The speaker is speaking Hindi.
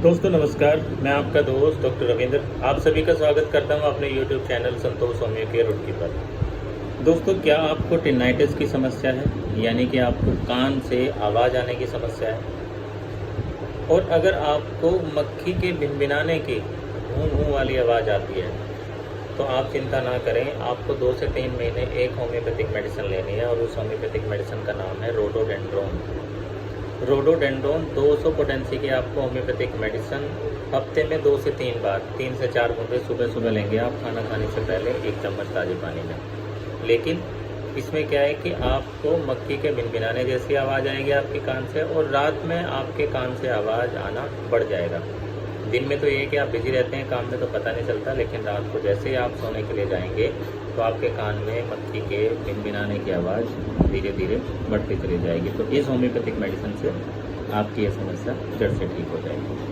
दोस्तों नमस्कार, मैं आपका दोस्त डॉक्टर रविंद्र आप सभी का स्वागत करता हूं अपने YouTube चैनल संतोष होम्यो केयर रुड़की पर। दोस्तों, क्या आपको टिनाइटिस की समस्या है, यानी कि आपको कान से आवाज़ आने की समस्या है? और अगर आपको मक्खी के भिनभिनाने की भूं-भूं वाली आवाज़ आती है, तो आप चिंता ना करें। आपको 2 से 3 महीने एक होम्योपैथिक मेडिसिन लेनी है और उस होम्योपैथिक मेडिसिन का नाम है रोडोडेंड्रोन। रोडोडेंड्रोन 200 पोटेंसी की आपको होम्योपैथिक मेडिसिन हफ्ते में 2 से 3 बार 3 से 4 बूंदे सुबह सुबह लेंगे आप खाना खाने से पहले 1 चम्मच ताज़े पानी में। लेकिन इसमें क्या है कि आपको मक्खी के भिनभिनाने जैसी आवाज़ आएगी आपके कान से, और रात में आपके कान से आवाज़ आना बढ़ जाएगा। दिन में तो ये है कि आप बिजी रहते हैं काम में तो पता नहीं चलता, लेकिन रात को जैसे ही आप सोने के लिए जाएंगे तो आपके कान में मक्खी के भिनभिनाने की आवाज़ धीरे धीरे बढ़ती चली जाएगी। तो इस होम्योपैथिक मेडिसिन से आपकी ये समस्या जड़ से ठीक हो जाएगी।